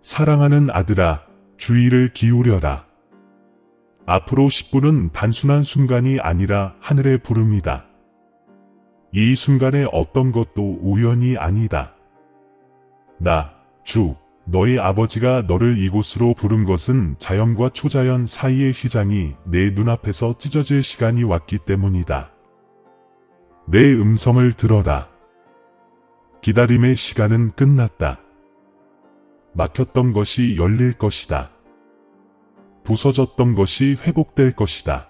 사랑하는 아들아, 주의를 기울여라. 앞으로 10분은 단순한 순간이 아니라 하늘의 부름이다. 이 순간에 어떤 것도 우연이 아니다. 나, 주, 너의 아버지가 너를 이곳으로 부른 것은 자연과 초자연 사이의 휘장이 내 눈앞에서 찢어질 시간이 왔기 때문이다. 내 음성을 들어라. 기다림의 시간은 끝났다. 막혔던 것이 열릴 것이다. 부서졌던 것이 회복될 것이다.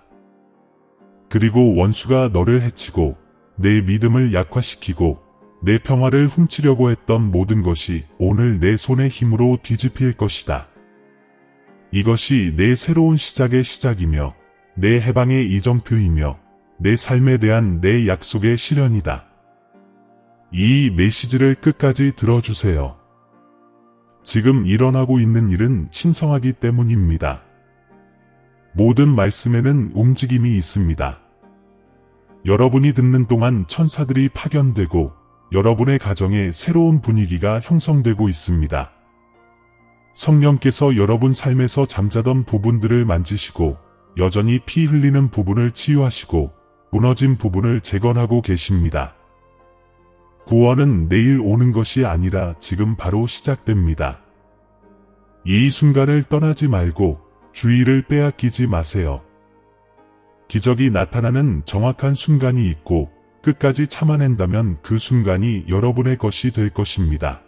그리고 원수가 너를 해치고 내 믿음을 약화시키고 내 평화를 훔치려고 했던 모든 것이 오늘 내 손의 힘으로 뒤집힐 것이다. 이것이 내 새로운 시작의 시작이며 내 해방의 이정표이며 내 삶에 대한 내 약속의 실현이다. 이 메시지를 끝까지 들어주세요. 지금 일어나고 있는 일은 신성하기 때문입니다. 모든 말씀에는 움직임이 있습니다. 여러분이 듣는 동안 천사들이 파견되고 여러분의 가정에 새로운 분위기가 형성되고 있습니다. 성령께서 여러분 삶에서 잠자던 부분들을 만지시고 여전히 피 흘리는 부분을 치유하시고 무너진 부분을 재건하고 계십니다. 구원은 내일 오는 것이 아니라 지금 바로 시작됩니다. 이 순간을 떠나지 말고 주의를 빼앗기지 마세요. 기적이 나타나는 정확한 순간이 있고 끝까지 참아낸다면 그 순간이 여러분의 것이 될 것입니다.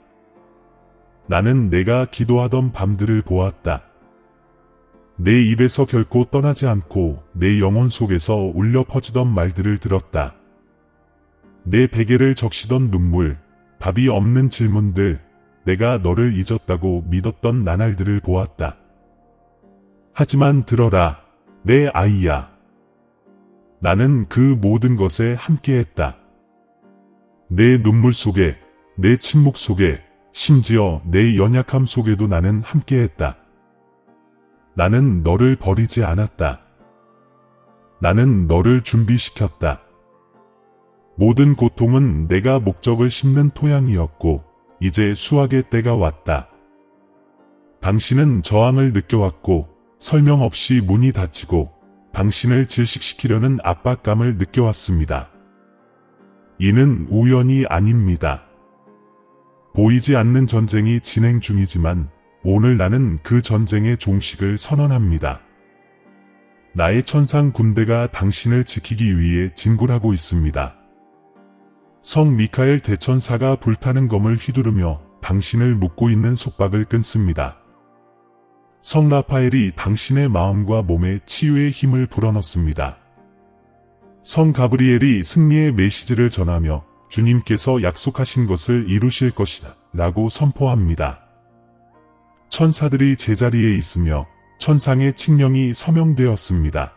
나는 내가 기도하던 밤들을 보았다. 내 입에서 결코 떠나지 않고 내 영혼 속에서 울려 퍼지던 말들을 들었다. 내 베개를 적시던 눈물, 답이 없는 질문들, 내가 너를 잊었다고 믿었던 나날들을 보았다. 하지만 들어라, 내 아이야. 나는 그 모든 것에 함께했다. 내 눈물 속에, 내 침묵 속에, 심지어 내 연약함 속에도 나는 함께했다. 나는 너를 버리지 않았다. 나는 너를 준비시켰다. 모든 고통은 내가 목적을 심는 토양이었고 이제 수확의 때가 왔다. 당신은 저항을 느껴왔고 설명 없이 문이 닫히고 당신을 질식시키려는 압박감을 느껴왔습니다. 이는 우연이 아닙니다. 보이지 않는 전쟁이 진행 중이지만 오늘 나는 그 전쟁의 종식을 선언합니다. 나의 천상 군대가 당신을 지키기 위해 진군하고 있습니다. 성 미카엘 대천사가 불타는 검을 휘두르며 당신을 묶고 있는 속박을 끊습니다. 성 라파엘이 당신의 마음과 몸에 치유의 힘을 불어넣습니다. 성 가브리엘이 승리의 메시지를 전하며 주님께서 약속하신 것을 이루실 것이다 라고 선포합니다. 천사들이 제자리에 있으며 천상의 칙령이 서명되었습니다.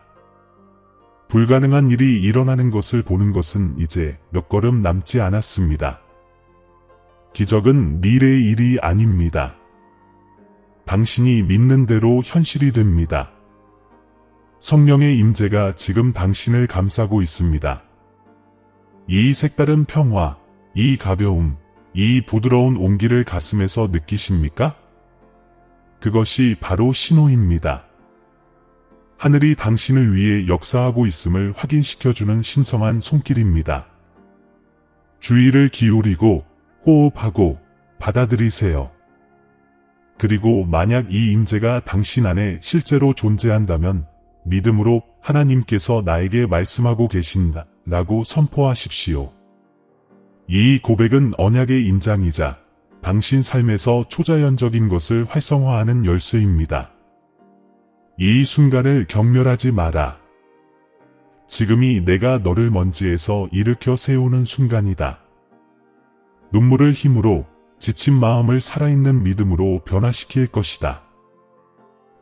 불가능한 일이 일어나는 것을 보는 것은 이제 몇 걸음 남지 않았습니다. 기적은 미래의 일이 아닙니다. 당신이 믿는 대로 현실이 됩니다. 성령의 임재가 지금 당신을 감싸고 있습니다. 이 색다른 평화, 이 가벼움, 이 부드러운 온기를 가슴에서 느끼십니까? 그것이 바로 신호입니다. 하늘이 당신을 위해 역사하고 있음을 확인시켜주는 신성한 손길입니다. 주의를 기울이고 호흡하고 받아들이세요. 그리고 만약 이 임재가 당신 안에 실제로 존재한다면 믿음으로 하나님께서 나에게 말씀하고 계신다 라고 선포하십시오. 이 고백은 언약의 인장이자 당신 삶에서 초자연적인 것을 활성화하는 열쇠입니다. 이 순간을 경멸하지 마라. 지금이 내가 너를 먼지에서 일으켜 세우는 순간이다. 눈물을 힘으로, 지친 마음을 살아있는 믿음으로 변화시킬 것이다.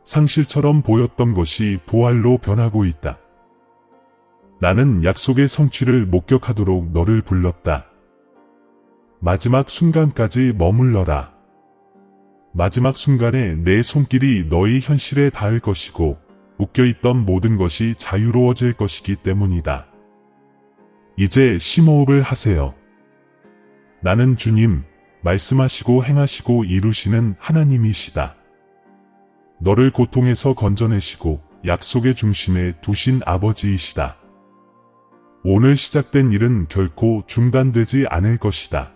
상실처럼 보였던 것이 부활로 변하고 있다. 나는 약속의 성취를 목격하도록 너를 불렀다. 마지막 순간까지 머물러라. 마지막 순간에 내 손길이 너의 현실에 닿을 것이고 묶여있던 모든 것이 자유로워질 것이기 때문이다. 이제 심호흡을 하세요. 나는 주님, 말씀하시고 행하시고 이루시는 하나님이시다. 너를 고통에서 건져내시고 약속의 중심에 두신 아버지이시다. 오늘 시작된 일은 결코 중단되지 않을 것이다.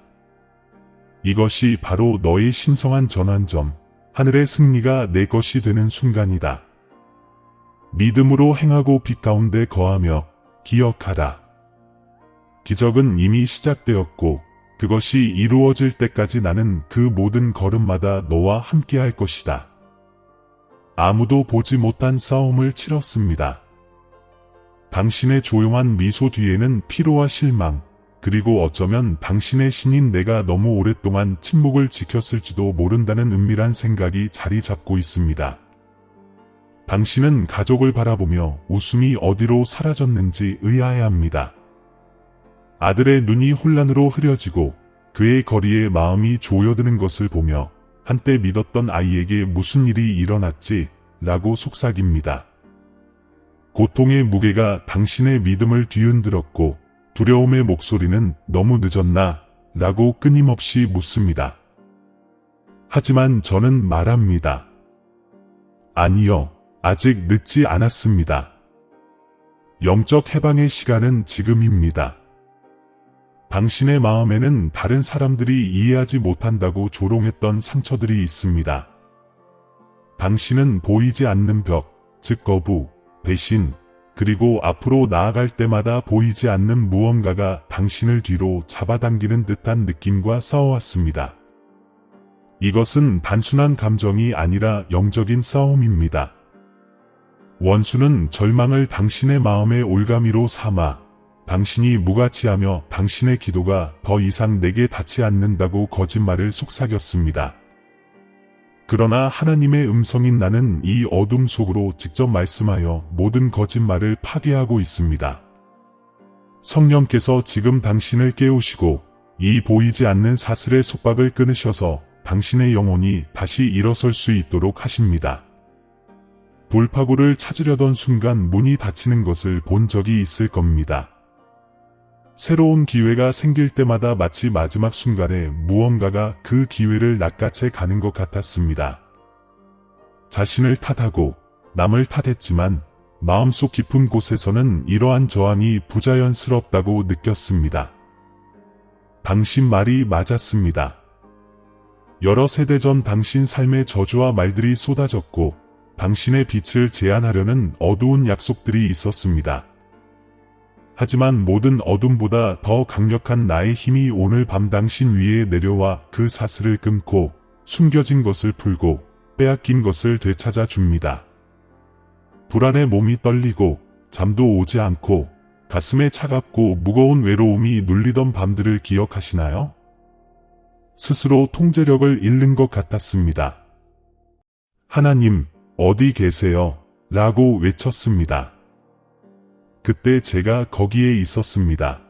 이것이 바로 너의 신성한 전환점, 하늘의 승리가 내 것이 되는 순간이다. 믿음으로 행하고 빛 가운데 거하며 기억하라. 기적은 이미 시작되었고 그것이 이루어질 때까지 나는 그 모든 걸음마다 너와 함께할 것이다. 아무도 보지 못한 싸움을 치렀습니다. 당신의 조용한 미소 뒤에는 피로와 실망, 그리고 어쩌면 당신의 신인 내가 너무 오랫동안 침묵을 지켰을지도 모른다는 은밀한 생각이 자리 잡고 있습니다. 당신은 가족을 바라보며 웃음이 어디로 사라졌는지 의아해합니다. 아들의 눈이 혼란으로 흐려지고 그의 거리에 마음이 조여드는 것을 보며 한때 믿었던 아이에게 무슨 일이 일어났지? 라고 속삭입니다. 고통의 무게가 당신의 믿음을 뒤흔들었고 두려움의 목소리는 너무 늦었나? 라고 끊임없이 묻습니다. 하지만 저는 말합니다. 아니요, 아직 늦지 않았습니다. 영적 해방의 시간은 지금입니다. 당신의 마음에는 다른 사람들이 이해하지 못한다고 조롱했던 상처들이 있습니다. 당신은 보이지 않는 벽, 즉 거부, 배신, 그리고 앞으로 나아갈 때마다 보이지 않는 무언가가 당신을 뒤로 잡아당기는 듯한 느낌과 싸워왔습니다. 이것은 단순한 감정이 아니라 영적인 싸움입니다. 원수는 절망을 당신의 마음의 올가미로 삼아 당신이 무가치하며 당신의 기도가 더 이상 내게 닿지 않는다고 거짓말을 속삭였습니다. 그러나 하나님의 음성인 나는 이 어둠 속으로 직접 말씀하여 모든 거짓말을 파괴하고 있습니다. 성령께서 지금 당신을 깨우시고 이 보이지 않는 사슬의 속박을 끊으셔서 당신의 영혼이 다시 일어설 수 있도록 하십니다. 돌파구를 찾으려던 순간 문이 닫히는 것을 본 적이 있을 겁니다. 새로운 기회가 생길 때마다 마치 마지막 순간에 무언가가 그 기회를 낚아채 가는 것 같았습니다. 자신을 탓하고 남을 탓했지만 마음속 깊은 곳에서는 이러한 저항이 부자연스럽다고 느꼈습니다. 당신 말이 맞았습니다. 여러 세대 전 당신 삶의 저주와 말들이 쏟아졌고 당신의 빛을 제한하려는 어두운 약속들이 있었습니다. 하지만 모든 어둠보다 더 강력한 나의 힘이 오늘 밤 당신 위에 내려와 그 사슬을 끊고 숨겨진 것을 풀고 빼앗긴 것을 되찾아 줍니다. 불안에 몸이 떨리고 잠도 오지 않고 가슴에 차갑고 무거운 외로움이 눌리던 밤들을 기억하시나요? 스스로 통제력을 잃는 것 같았습니다. 하나님, 어디 계세요? 라고 외쳤습니다. 그때 제가 거기에 있었습니다.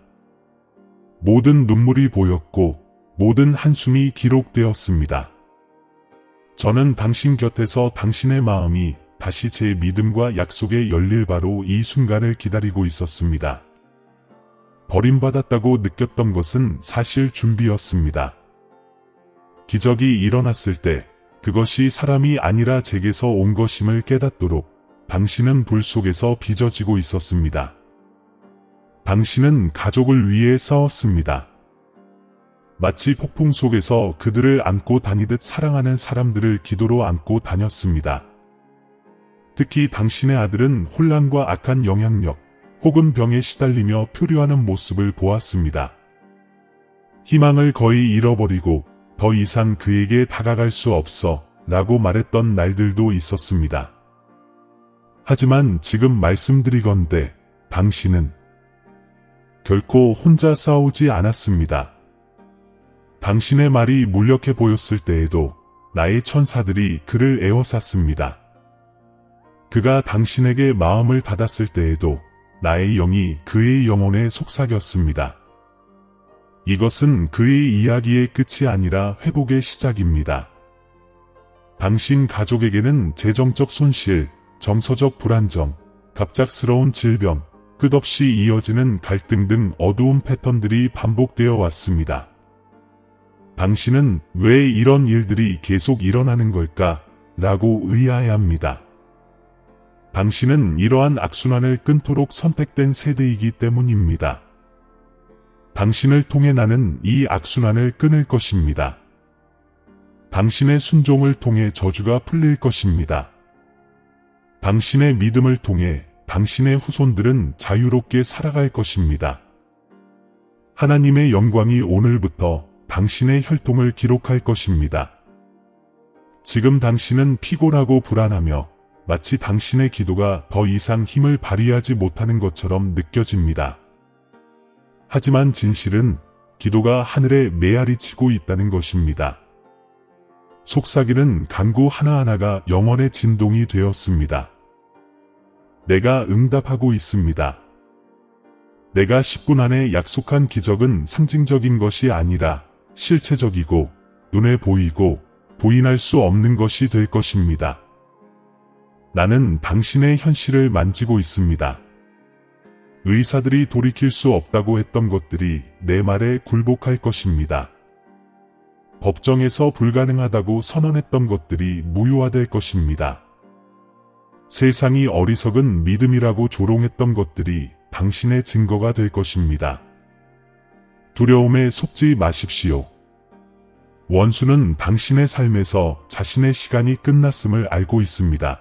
모든 눈물이 보였고 모든 한숨이 기록되었습니다. 저는 당신 곁에서 당신의 마음이 다시 제 믿음과 약속에 열릴 바로 이 순간을 기다리고 있었습니다. 버림받았다고 느꼈던 것은 사실 준비였습니다. 기적이 일어났을 때 그것이 사람이 아니라 제게서 온 것임을 깨닫도록 당신은 불 속에서 빚어지고 있었습니다. 당신은 가족을 위해 싸웠습니다. 마치 폭풍 속에서 그들을 안고 다니듯 사랑하는 사람들을 기도로 안고 다녔습니다. 특히 당신의 아들은 혼란과 악한 영향력 혹은 병에 시달리며 표류하는 모습을 보았습니다. 희망을 거의 잃어버리고 더 이상 그에게 다가갈 수 없어 라고 말했던 날들도 있었습니다. 하지만 지금 말씀드리건대 당신은 결코 혼자 싸우지 않았습니다. 당신의 말이 무력해 보였을 때에도 나의 천사들이 그를 에워쌌습니다. 그가 당신에게 마음을 닫았을 때에도 나의 영이 그의 영혼에 속삭였습니다. 이것은 그의 이야기의 끝이 아니라 회복의 시작입니다. 당신 가족에게는 재정적 손실, 정서적 불안정, 갑작스러운 질병, 끝없이 이어지는 갈등 등 어두운 패턴들이 반복되어 왔습니다. 당신은 왜 이런 일들이 계속 일어나는 걸까? 라고 의아해합니다. 당신은 이러한 악순환을 끊도록 선택된 세대이기 때문입니다. 당신을 통해 나는 이 악순환을 끊을 것입니다. 당신의 순종을 통해 저주가 풀릴 것입니다. 당신의 믿음을 통해 당신의 후손들은 자유롭게 살아갈 것입니다. 하나님의 영광이 오늘부터 당신의 혈통을 기록할 것입니다. 지금 당신은 피곤하고 불안하며 마치 당신의 기도가 더 이상 힘을 발휘하지 못하는 것처럼 느껴집니다. 하지만 진실은 기도가 하늘에 메아리 치고 있다는 것입니다. 속삭이는 간구 하나하나가 영혼의 진동이 되었습니다. 내가 응답하고 있습니다. 내가 10분 안에 약속한 기적은 상징적인 것이 아니라 실체적이고 눈에 보이고 부인할 수 없는 것이 될 것입니다. 나는 당신의 현실을 만지고 있습니다. 의사들이 돌이킬 수 없다고 했던 것들이 내 말에 굴복할 것입니다. 법정에서 불가능하다고 선언했던 것들이 무효화될 것입니다. 세상이 어리석은 믿음이라고 조롱했던 것들이 당신의 증거가 될 것입니다. 두려움에 속지 마십시오. 원수는 당신의 삶에서 자신의 시간이 끝났음을 알고 있습니다.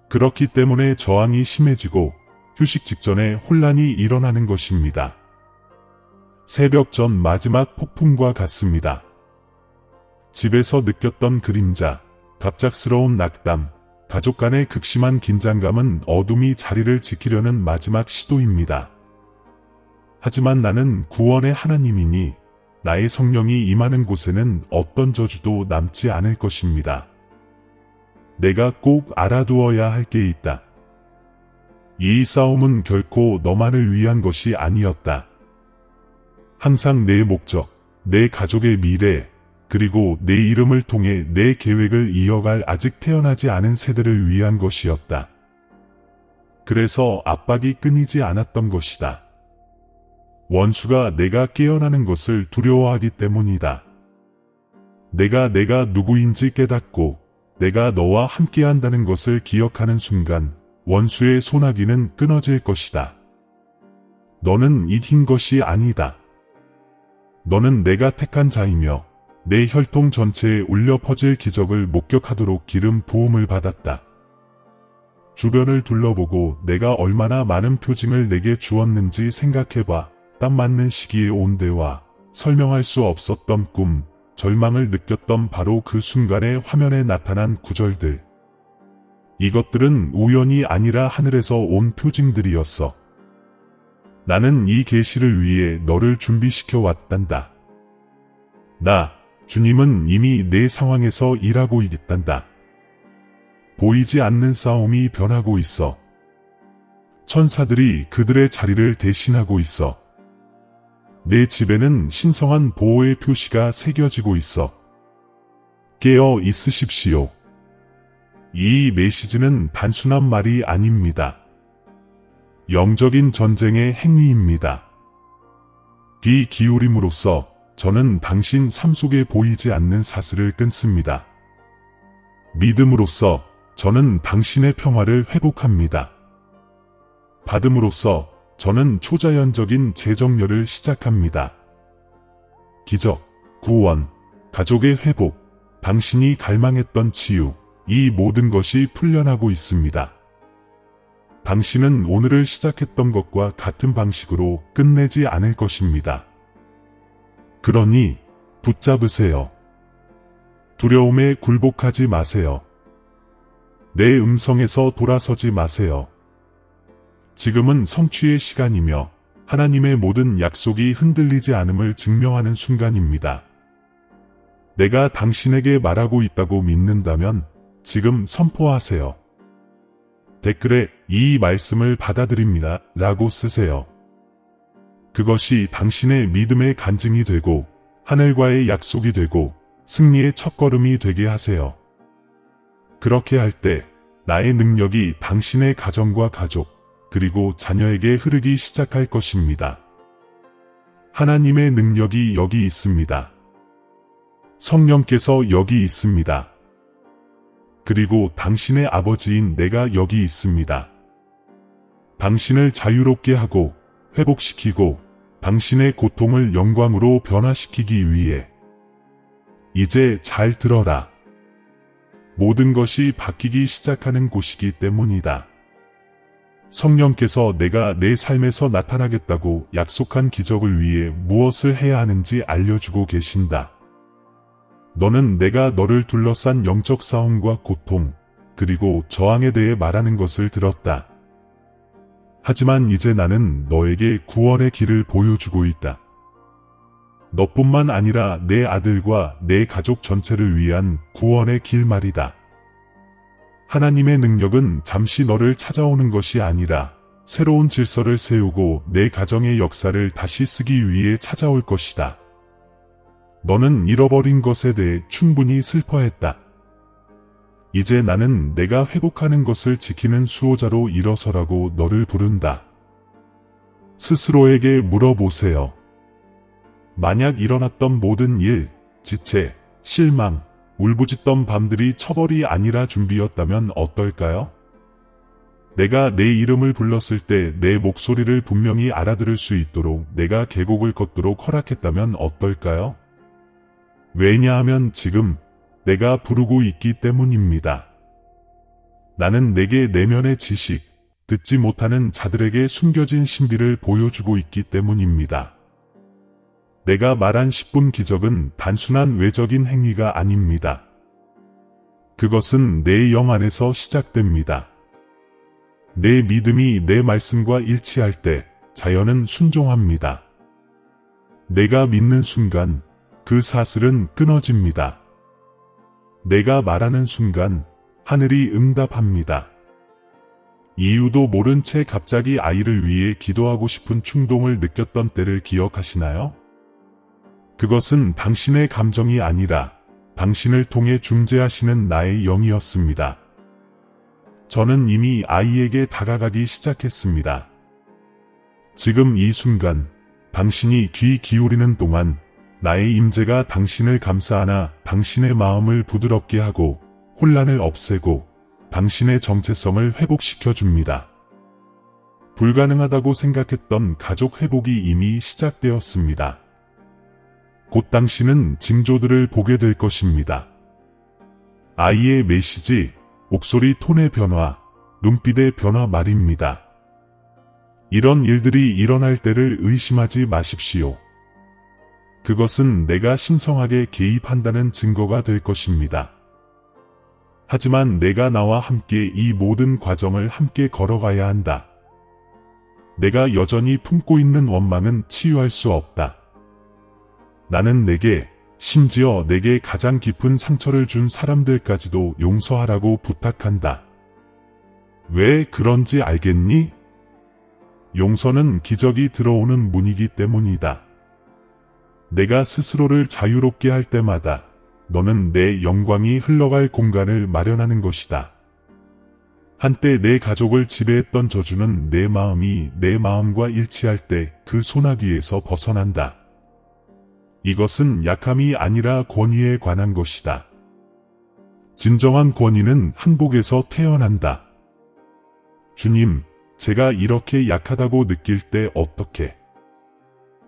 그렇기 때문에 저항이 심해지고 휴식 직전에 혼란이 일어나는 것입니다. 새벽 전 마지막 폭풍과 같습니다. 집에서 느꼈던 그림자, 갑작스러운 낙담, 가족 간의 극심한 긴장감은 어둠이 자리를 지키려는 마지막 시도입니다. 하지만 나는 구원의 하나님이니 나의 성령이 임하는 곳에는 어떤 저주도 남지 않을 것입니다. 내가 꼭 알아두어야 할 게 있다. 이 싸움은 결코 너만을 위한 것이 아니었다. 항상 내 목적, 내 가족의 미래, 그리고 내 이름을 통해 내 계획을 이어갈 아직 태어나지 않은 세대를 위한 것이었다. 그래서 압박이 끊이지 않았던 것이다. 원수가 내가 깨어나는 것을 두려워하기 때문이다. 내가 누구인지 깨닫고 내가 너와 함께한다는 것을 기억하는 순간 원수의 소나기는 끊어질 것이다. 너는 이긴 것이 아니다. 너는 내가 택한 자이며 내 혈통 전체에 울려 퍼질 기적을 목격하도록 기름 부음을 받았다. 주변을 둘러보고 내가 얼마나 많은 표징을 내게 주었는지 생각해봐. 딱 맞는 시기에 온 대화, 설명할 수 없었던 꿈, 절망을 느꼈던 바로 그 순간에 화면에 나타난 구절들. 이것들은 우연이 아니라 하늘에서 온 표징들이었어. 나는 이 계시를 위해 너를 준비시켜 왔단다. 주님은 이미 내 상황에서 일하고 있단다. 보이지 않는 싸움이 변하고 있어. 천사들이 그들의 자리를 대신하고 있어. 내 집에는 신성한 보호의 표시가 새겨지고 있어. 깨어 있으십시오. 이 메시지는 단순한 말이 아닙니다. 영적인 전쟁의 행위입니다. 귀 기울임으로써 저는 당신 삶 속에 보이지 않는 사슬을 끊습니다. 믿음으로써 저는 당신의 평화를 회복합니다. 받음으로써 저는 초자연적인 재정렬을 시작합니다. 기적, 구원, 가족의 회복, 당신이 갈망했던 치유, 이 모든 것이 풀려나고 있습니다. 당신은 오늘을 시작했던 것과 같은 방식으로 끝내지 않을 것입니다. 그러니 붙잡으세요. 두려움에 굴복하지 마세요. 내 음성에서 돌아서지 마세요. 지금은 성취의 시간이며 하나님의 모든 약속이 흔들리지 않음을 증명하는 순간입니다. 내가 당신에게 말하고 있다고 믿는다면 지금 선포하세요. 댓글에 이 말씀을 받아들입니다 라고 쓰세요. 그것이 당신의 믿음의 간증이 되고 하늘과의 약속이 되고 승리의 첫걸음이 되게 하세요. 그렇게 할 때 나의 능력이 당신의 가정과 가족 그리고 자녀에게 흐르기 시작할 것입니다. 하나님의 능력이 여기 있습니다. 성령께서 여기 있습니다. 그리고 당신의 아버지인 내가 여기 있습니다. 당신을 자유롭게 하고 회복시키고 당신의 고통을 영광으로 변화시키기 위해. 이제 잘 들어라. 모든 것이 바뀌기 시작하는 곳이기 때문이다. 성령께서 내가 내 삶에서 나타나겠다고 약속한 기적을 위해 무엇을 해야 하는지 알려주고 계신다. 너는 내가 너를 둘러싼 영적 싸움과 고통, 그리고 저항에 대해 말하는 것을 들었다. 하지만 이제 나는 너에게 구원의 길을 보여주고 있다. 너뿐만 아니라 내 아들과 내 가족 전체를 위한 구원의 길 말이다. 하나님의 능력은 잠시 너를 찾아오는 것이 아니라 새로운 질서를 세우고 내 가정의 역사를 다시 쓰기 위해 찾아올 것이다. 너는 잃어버린 것에 대해 충분히 슬퍼했다. 이제 나는 내가 회복하는 것을 지키는 수호자로 일어서라고 너를 부른다. 스스로에게 물어보세요. 만약 일어났던 모든 일, 지체, 실망, 울부짖던 밤들이 처벌이 아니라 준비였다면 어떨까요? 내가 내 이름을 불렀을 때 내 목소리를 분명히 알아들을 수 있도록 내가 계곡을 걷도록 허락했다면 어떨까요? 왜냐하면 지금 내가 부르고 있기 때문입니다. 나는 내게 내면의 지식, 듣지 못하는 자들에게 숨겨진 신비를 보여주고 있기 때문입니다. 내가 말한 10분 기적은 단순한 외적인 행위가 아닙니다. 그것은 내 영 안에서 시작됩니다. 내 믿음이 내 말씀과 일치할 때 자연은 순종합니다. 내가 믿는 순간 그 사슬은 끊어집니다. 내가 말하는 순간 하늘이 응답합니다. 이유도 모른 채 갑자기 아이를 위해 기도하고 싶은 충동을 느꼈던 때를 기억하시나요? 그것은 당신의 감정이 아니라 당신을 통해 중재하시는 나의 영이었습니다. 저는 이미 아이에게 다가가기 시작했습니다. 지금 이 순간 당신이 귀 기울이는 동안 나의 임재가 당신을 감싸 안아 당신의 마음을 부드럽게 하고 혼란을 없애고 당신의 정체성을 회복시켜 줍니다. 불가능하다고 생각했던 가족 회복이 이미 시작되었습니다. 곧 당신은 징조들을 보게 될 것입니다. 아이의 메시지, 목소리 톤의 변화, 눈빛의 변화 말입니다. 이런 일들이 일어날 때를 의심하지 마십시오. 그것은 내가 신성하게 개입한다는 증거가 될 것입니다. 하지만 내가 나와 함께 이 모든 과정을 함께 걸어가야 한다. 내가 여전히 품고 있는 원망은 치유할 수 없다. 나는 내게, 심지어 내게 가장 깊은 상처를 준 사람들까지도 용서하라고 부탁한다. 왜 그런지 알겠니? 용서는 기적이 들어오는 문이기 때문이다. 내가 스스로를 자유롭게 할 때마다 너는 내 영광이 흘러갈 공간을 마련하는 것이다. 한때 내 가족을 지배했던 저주는 내 마음이 내 마음과 일치할 때 그 소나기에서 벗어난다. 이것은 약함이 아니라 권위에 관한 것이다. 진정한 권위는 항복에서 태어난다. 주님, 제가 이렇게 약하다고 느낄 때 어떻게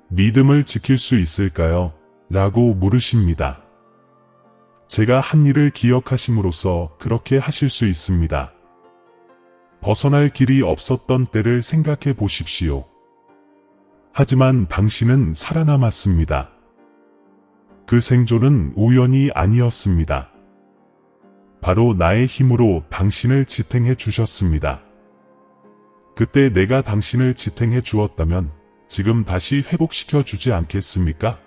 믿음을 지킬 수 있을까요? 라고 물으십니다. 제가 한 일을 기억하심으로써 그렇게 하실 수 있습니다. 벗어날 길이 없었던 때를 생각해 보십시오. 하지만 당신은 살아남았습니다. 그 생존은 우연이 아니었습니다. 바로 나의 힘으로 당신을 지탱해 주셨습니다. 그때 내가 당신을 지탱해 주었다면 지금 다시 회복시켜 주지 않겠습니까?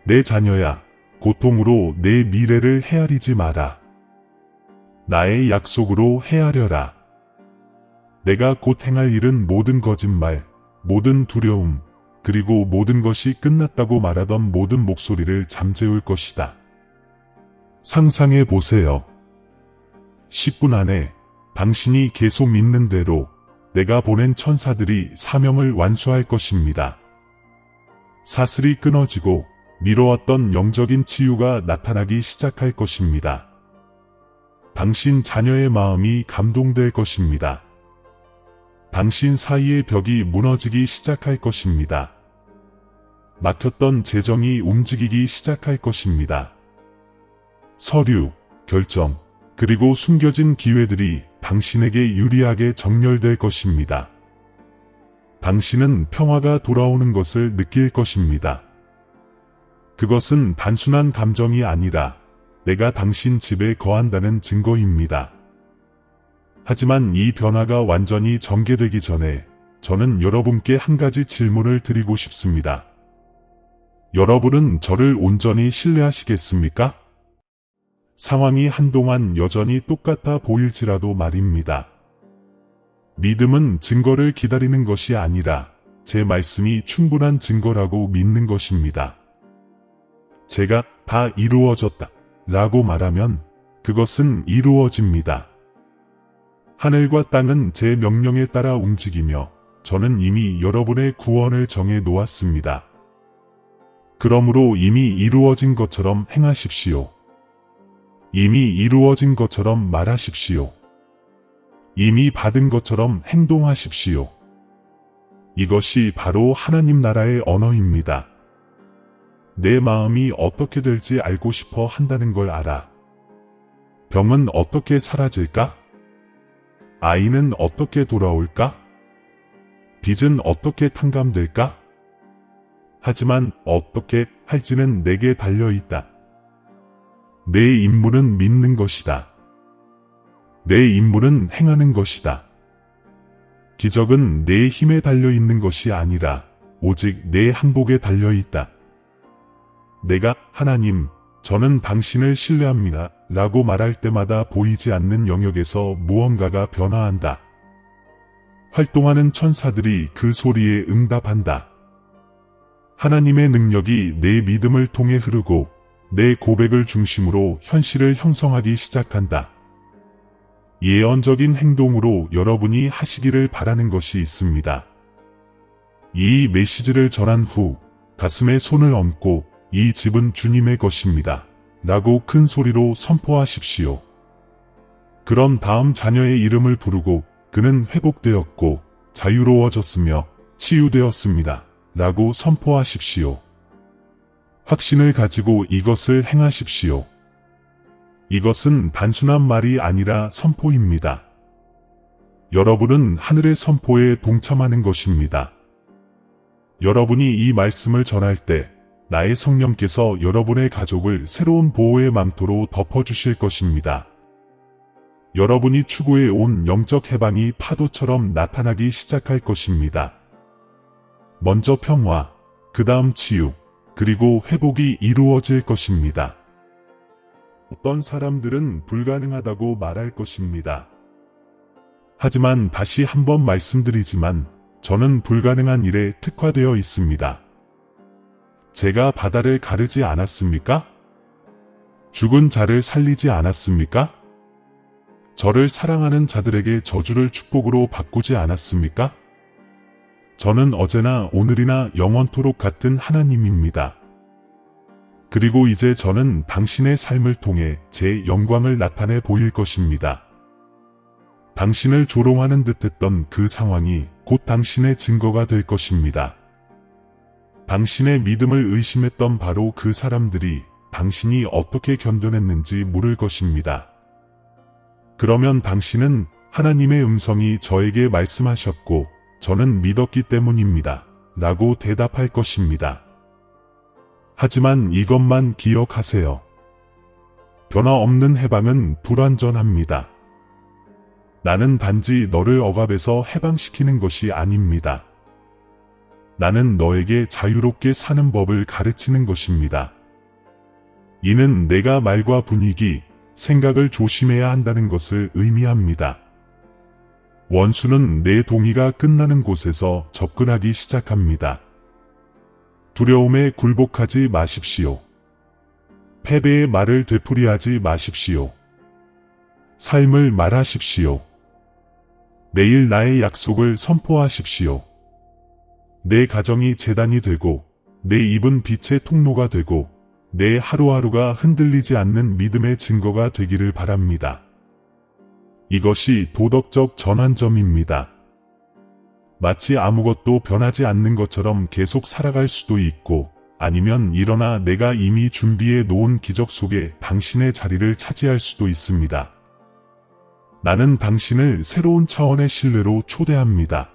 내 자녀야, 고통으로 내 미래를 헤아리지 마라. 나의 약속으로 헤아려라. 내가 곧 행할 일은 모든 거짓말, 모든 두려움, 그리고 모든 것이 끝났다고 말하던 모든 목소리를 잠재울 것이다. 상상해 보세요. 10분 안에 당신이 계속 믿는 대로 내가 보낸 천사들이 사명을 완수할 것입니다. 사슬이 끊어지고 미뤄왔던 영적인 치유가 나타나기 시작할 것입니다. 당신 자녀의 마음이 감동될 것입니다. 당신 사이의 벽이 무너지기 시작할 것입니다. 막혔던 재정이 움직이기 시작할 것입니다. 서류, 결정, 그리고 숨겨진 기회들이 당신에게 유리하게 정렬될 것입니다. 당신은 평화가 돌아오는 것을 느낄 것입니다. 그것은 단순한 감정이 아니라 내가 당신 집에 거한다는 증거입니다. 하지만 이 변화가 완전히 전개되기 전에 저는 여러분께 한 가지 질문을 드리고 싶습니다. 여러분은 저를 온전히 신뢰하시겠습니까? 상황이 한동안 여전히 똑같아 보일지라도 말입니다. 믿음은 증거를 기다리는 것이 아니라 제 말씀이 충분한 증거라고 믿는 것입니다. 제가 다 이루어졌다 라고 말하면 그것은 이루어집니다. 하늘과 땅은 제 명령에 따라 움직이며 저는 이미 여러분의 구원을 정해 놓았습니다. 그러므로 이미 이루어진 것처럼 행하십시오. 이미 이루어진 것처럼 말하십시오. 이미 받은 것처럼 행동하십시오. 이것이 바로 하나님 나라의 언어입니다. 내 마음이 어떻게 될지 알고 싶어 한다는 걸 알아. 병은 어떻게 사라질까? 아이는 어떻게 돌아올까? 빚은 어떻게 탕감될까? 하지만 어떻게 할지는 내게 달려있다. 내 임무는 믿는 것이다. 내 임무는 행하는 것이다. 기적은 내 힘에 달려있는 것이 아니라 오직 내 항복에 달려있다. 내가 하나님, 저는 당신을 신뢰합니다 라고 말할 때마다 보이지 않는 영역에서 무언가가 변화한다. 활동하는 천사들이 그 소리에 응답한다. 하나님의 능력이 내 믿음을 통해 흐르고 내 고백을 중심으로 현실을 형성하기 시작한다. 예언적인 행동으로 여러분이 하시기를 바라는 것이 있습니다. 이 메시지를 전한 후 가슴에 손을 얹고 이 집은 주님의 것입니다 라고 큰 소리로 선포하십시오. 그런 다음 자녀의 이름을 부르고 그는 회복되었고 자유로워졌으며 치유되었습니다 라고 선포하십시오. 확신을 가지고 이것을 행하십시오. 이것은 단순한 말이 아니라 선포입니다. 여러분은 하늘의 선포에 동참하는 것입니다. 여러분이 이 말씀을 전할 때 나의 성령께서 여러분의 가족을 새로운 보호의 망토로 덮어주실 것입니다. 여러분이 추구해 온 영적 해방이 파도처럼 나타나기 시작할 것입니다. 먼저 평화, 그 다음 치유, 그리고 회복이 이루어질 것입니다. 어떤 사람들은 불가능하다고 말할 것입니다. 하지만 다시 한번 말씀드리지만 저는 불가능한 일에 특화되어 있습니다. 제가 바다를 가르지 않았습니까? 죽은 자를 살리지 않았습니까? 저를 사랑하는 자들에게 저주를 축복으로 바꾸지 않았습니까? 저는 어제나 오늘이나 영원토록 같은 하나님입니다. 그리고 이제 저는 당신의 삶을 통해 제 영광을 나타내 보일 것입니다. 당신을 조롱하는 듯했던 그 상황이 곧 당신의 증거가 될 것입니다. 당신의 믿음을 의심했던 바로 그 사람들이 당신이 어떻게 견뎌냈는지 물을 것입니다. 그러면 당신은 하나님의 음성이 저에게 말씀하셨고 저는 믿었기 때문입니다 라고 대답할 것입니다. 하지만 이것만 기억하세요. 변화 없는 해방은 불완전합니다. 나는 단지 너를 억압에서 해방시키는 것이 아닙니다. 나는 너에게 자유롭게 사는 법을 가르치는 것입니다. 이는 내가 말과 분위기, 생각을 조심해야 한다는 것을 의미합니다. 원수는 내 동의가 끝나는 곳에서 접근하기 시작합니다. 두려움에 굴복하지 마십시오. 패배의 말을 되풀이하지 마십시오. 삶을 말하십시오. 내일 나의 약속을 선포하십시오. 내 가정이 재단이 되고 내 입은 빛의 통로가 되고 내 하루하루가 흔들리지 않는 믿음의 증거가 되기를 바랍니다. 이것이 도덕적 전환점입니다. 마치 아무것도 변하지 않는 것처럼 계속 살아갈 수도 있고, 아니면 일어나 내가 이미 준비해 놓은 기적 속에 당신의 자리를 차지할 수도 있습니다. 나는 당신을 새로운 차원의 신뢰로 초대합니다.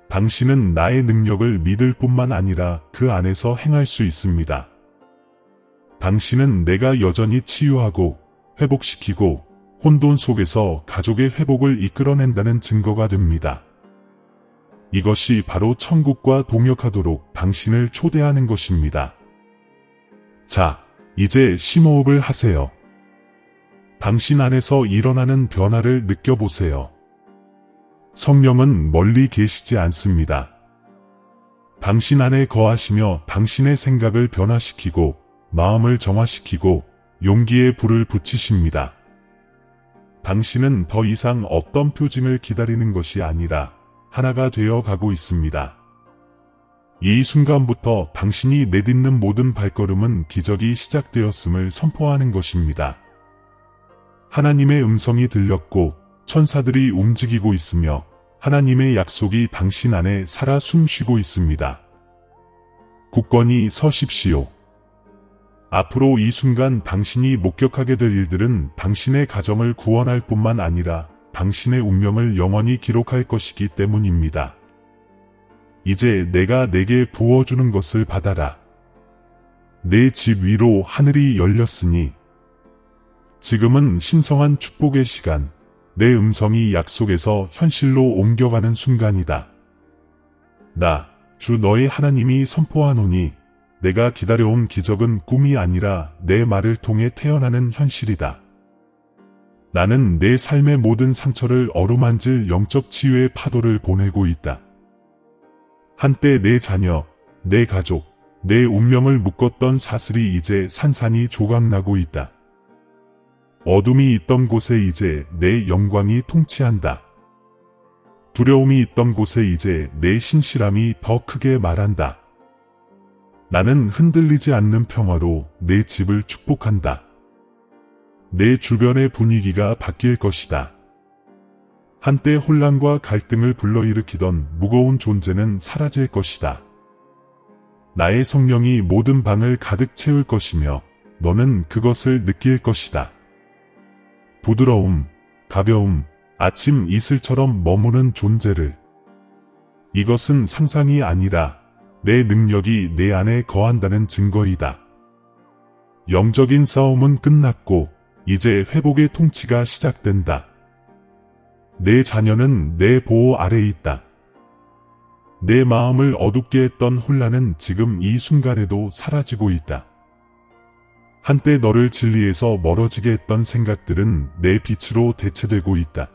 당신은 나의 능력을 믿을 뿐만 아니라 그 안에서 행할 수 있습니다. 당신은 내가 여전히 치유하고 회복시키고 혼돈 속에서 가족의 회복을 이끌어낸다는 증거가 됩니다. 이것이 바로 천국과 동역하도록 당신을 초대하는 것입니다. 자, 이제 심호흡을 하세요. 당신 안에서 일어나는 변화를 느껴보세요. 성령은 멀리 계시지 않습니다. 당신 안에 거하시며 당신의 생각을 변화시키고 마음을 정화시키고 용기의 불을 붙이십니다. 당신은 더 이상 어떤 표징을 기다리는 것이 아니라 하나가 되어 가고 있습니다. 이 순간부터 당신이 내딛는 모든 발걸음은 기적이 시작되었음을 선포하는 것입니다. 하나님의 음성이 들렸고 천사들이 움직이고 있으며 하나님의 약속이 당신 안에 살아 숨쉬고 있습니다. 굳건히 서십시오. 앞으로 이 순간 당신이 목격하게 될 일들은 당신의 가정을 구원할 뿐만 아니라 당신의 운명을 영원히 기록할 것이기 때문입니다. 이제 내가 내게 부어주는 것을 받아라. 내 집 위로 하늘이 열렸으니 지금은 신성한 축복의 시간, 내 음성이 약속에서 현실로 옮겨가는 순간이다. 나, 주 너의 하나님이 선포하노니 내가 기다려온 기적은 꿈이 아니라 내 말을 통해 태어나는 현실이다. 나는 내 삶의 모든 상처를 어루만질 영적 치유의 파도를 보내고 있다. 한때 내 자녀, 내 가족, 내 운명을 묶었던 사슬이 이제 산산이 조각나고 있다. 어둠이 있던 곳에 이제 내 영광이 통치한다. 두려움이 있던 곳에 이제 내 신실함이 더 크게 말한다. 나는 흔들리지 않는 평화로 내 집을 축복한다. 내 주변의 분위기가 바뀔 것이다. 한때 혼란과 갈등을 불러일으키던 무거운 존재는 사라질 것이다. 나의 성령이 모든 방을 가득 채울 것이며 너는 그것을 느낄 것이다. 부드러움, 가벼움, 아침 이슬처럼 머무는 존재를. 이것은 상상이 아니라 내 능력이 내 안에 거한다는 증거이다. 영적인 싸움은 끝났고 이제 회복의 통치가 시작된다. 내 자녀는 내 보호 아래에 있다. 내 마음을 어둡게 했던 혼란은 지금 이 순간에도 사라지고 있다. 한때 너를 진리에서 멀어지게 했던 생각들은 내 빛으로 대체되고 있다.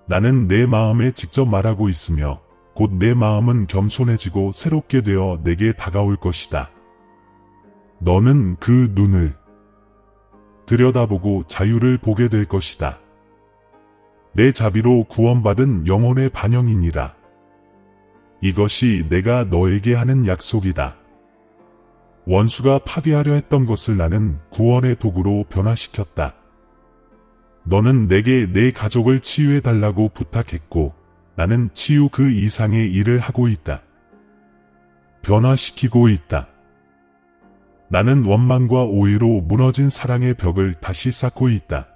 나는 내 마음에 직접 말하고 있으며 곧 내 마음은 겸손해지고 새롭게 되어 내게 다가올 것이다. 너는 그 눈을 들여다보고 자유를 보게 될 것이다. 내 자비로 구원받은 영혼의 반영이니라. 이것이 내가 너에게 하는 약속이다. 원수가 파괴하려 했던 것을 나는 구원의 도구로 변화시켰다. 너는 내게 내 가족을 치유해달라고 부탁했고 나는 치유 그 이상의 일을 하고 있다. 변화시키고 있다. 나는 원망과 오해로 무너진 사랑의 벽을 다시 쌓고 있다.